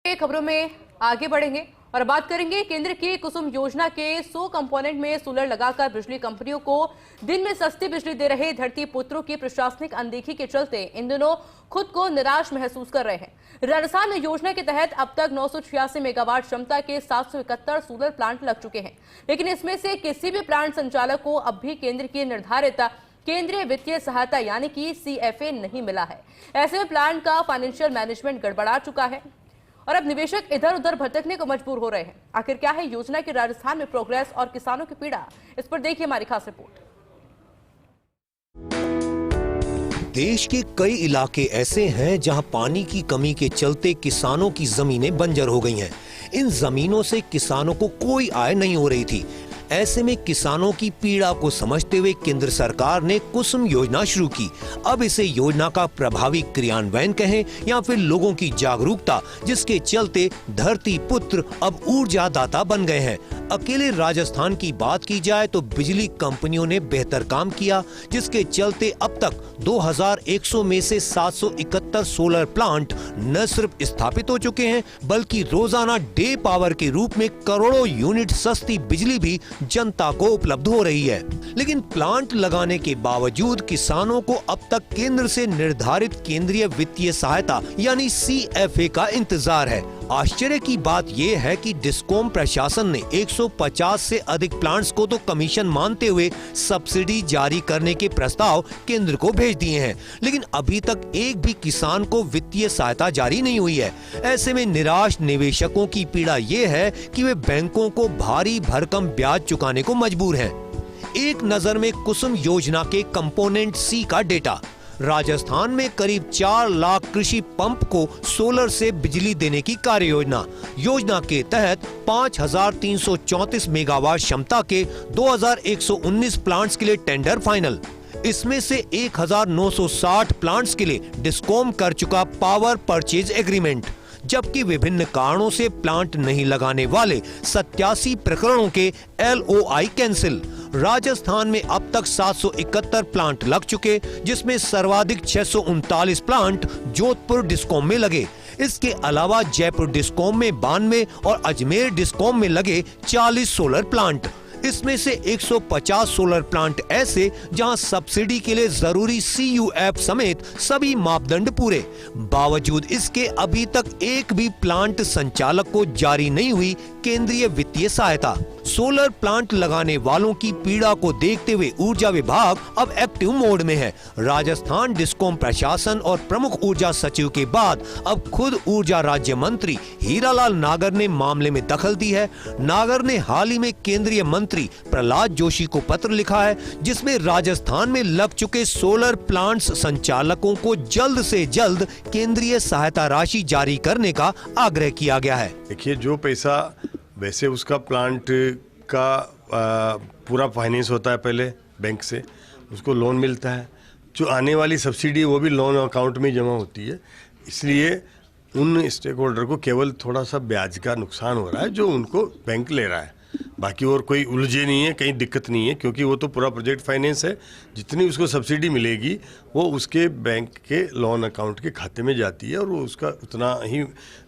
खबरों में आगे बढ़ेंगे और बात करेंगे केंद्र की कुसुम योजना के 100 कंपोनेंट में सोलर लगाकर बिजली कंपनियों को दिन में सस्ती बिजली दे रहे धरती पुत्रों की प्रशासनिक अनदेखी के चलते इन दिनों खुद को निराश महसूस कर रहे हैं। राजस्थान में योजना के तहत अब तक 986 मेगावाट क्षमता के 771 सोलर प्लांट लग चुके हैं, लेकिन इसमें से किसी भी प्लांट संचालक को अब भी केंद्र की निर्धारित केंद्रीय वित्तीय सहायता यानी कि CFA नहीं मिला है। ऐसे में प्लांट का फाइनेंशियल मैनेजमेंट गड़बड़ा चुका है और अब निवेशक इधर उधर भटकने को मजबूर हो रहे हैं। आखिर क्या है योजना की राजस्थान में प्रोग्रेस और किसानों की पीड़ा, इस पर देखिए हमारी खास रिपोर्ट। देश के कई इलाके ऐसे हैं जहां पानी की कमी के चलते किसानों की जमीनें बंजर हो गई हैं। इन जमीनों से किसानों को कोई आय नहीं हो रही थी। ऐसे में किसानों की पीड़ा को समझते हुए केंद्र सरकार ने कुसुम योजना शुरू की। अब इसे योजना का प्रभावी क्रियान्वयन कहें या फिर लोगों की जागरूकता, जिसके चलते धरती पुत्र अब ऊर्जा दाता बन गए हैं। अकेले राजस्थान की बात की जाए तो बिजली कंपनियों ने बेहतर काम किया, जिसके चलते अब तक 2100 में से 771 सोलर प्लांट न सिर्फ स्थापित हो चुके हैं, बल्कि रोजाना डे पावर के रूप में करोड़ों यूनिट सस्ती बिजली भी जनता को उपलब्ध हो रही है। लेकिन प्लांट लगाने के बावजूद किसानों को अब तक केंद्र से निर्धारित केंद्रीय वित्तीय सहायता यानी CFA का इंतजार है। आश्चर्य की बात यह है कि डिस्कॉम प्रशासन ने 150 से अधिक प्लांट्स को तो कमीशन मानते हुए सब्सिडी जारी करने के प्रस्ताव केंद्र को भेज दिए हैं, लेकिन अभी तक एक भी किसान को वित्तीय सहायता जारी नहीं हुई है। ऐसे में निराश निवेशकों की पीड़ा ये है कि वे बैंकों को भारी भरकम ब्याज चुकाने को मजबूर हैं। एक नजर में कुसुम योजना के कंपोनेंट C का डेटा। राजस्थान में करीब 4 लाख कृषि पंप को सोलर से बिजली देने की कार्य योजना के तहत 5334 मेगावाट क्षमता के 2119 प्लांट्स के लिए टेंडर फाइनल। इसमें से 1960 प्लांट्स के लिए डिस्कॉम कर चुका पावर परचेज एग्रीमेंट, जबकि विभिन्न कारणों से प्लांट नहीं लगाने वाले 87 प्रकरणों के LOI कैंसिल। राजस्थान में अब तक 771 प्लांट लग चुके, जिसमें सर्वाधिक 639 प्लांट जोधपुर डिस्कॉम में लगे। इसके अलावा जयपुर डिस्कॉम में 92 और अजमेर डिस्कॉम में लगे 40 सोलर प्लांट। इसमें से 150 सोलर प्लांट ऐसे जहां सब्सिडी के लिए जरूरी CUF समेत सभी मापदंड पूरे। बावजूद इसके अभी तक एक भी प्लांट संचालक को जारी नहीं हुई केंद्रीय वित्तीय सहायता। सोलर प्लांट लगाने वालों की पीड़ा को देखते हुए ऊर्जा विभाग अब एक्टिव मोड में है। राजस्थान डिस्कॉम प्रशासन और प्रमुख ऊर्जा सचिव के बाद अब खुद ऊर्जा राज्य मंत्री हीरालाल नागर ने मामले में दखल दी है। नागर ने हाल ही में केंद्रीय मंत्री प्रहलाद जोशी को पत्र लिखा है, जिसमें राजस्थान में लग चुके सोलर प्लांट्स संचालकों को जल्द से जल्द केंद्रीय सहायता राशि जारी करने का आग्रह किया गया है। देखिए, जो पैसा वैसे उसका प्लांट का पूरा फाइनेंस होता है पहले बैंक से, उसको लोन मिलता है। जो आने वाली सब्सिडी वो भी लोन अकाउंट में जमा होती है, इसलिए उन स्टेक होल्डर को केवल थोड़ा सा ब्याज का नुकसान हो रहा है जो उनको बैंक ले रहा है। बाकी और कोई उलझे नहीं है, कहीं दिक्कत नहीं है, क्योंकि वो तो पूरा प्रोजेक्ट फाइनेंस है। जितनी उसको सब्सिडी मिलेगी वो उसके बैंक के लोन अकाउंट के खाते में जाती है और वो उसका उतना ही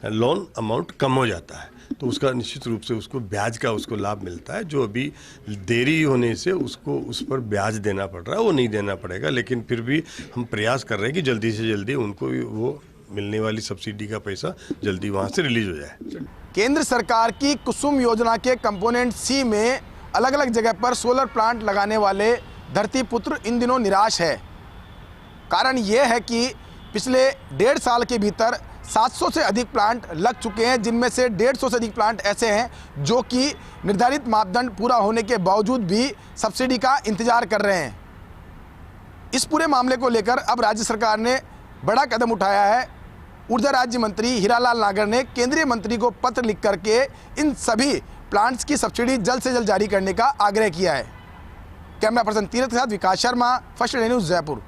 लोन अमाउंट कम हो जाता है, तो उसका निश्चित रूप से उसको ब्याज का उसको लाभ मिलता है। जो अभी देरी होने से उसको उस पर ब्याज देना पड़ रहा है वो नहीं देना पड़ेगा, लेकिन फिर भी हम प्रयास कर रहे हैं कि जल्दी से जल्दी उनको वो मिलने वाली सब्सिडी का पैसा जल्दी वहाँ से रिलीज हो जाए। केंद्र सरकार की कुसुम योजना के कंपोनेंट C में अलग अलग जगह पर सोलर प्लांट लगाने वाले धरती पुत्र इन दिनों निराश है। कारण ये है कि पिछले 1.5 साल के भीतर 700 से अधिक प्लांट लग चुके हैं, जिनमें से 150 से अधिक प्लांट ऐसे हैं जो कि निर्धारित मापदंड पूरा होने के बावजूद भी सब्सिडी का इंतजार कर रहे हैं। इस पूरे मामले को लेकर अब राज्य सरकार ने बड़ा कदम उठाया है। ऊर्जा राज्य मंत्री हीरालाल नागर ने केंद्रीय मंत्री को पत्र लिख करके इन सभी प्लांट्स की सब्सिडी जल्द से जल्द जारी करने का आग्रह किया है। कैमरा पर्सन तीरथ के साथ Vikas Sharma, First India News, Jaipur.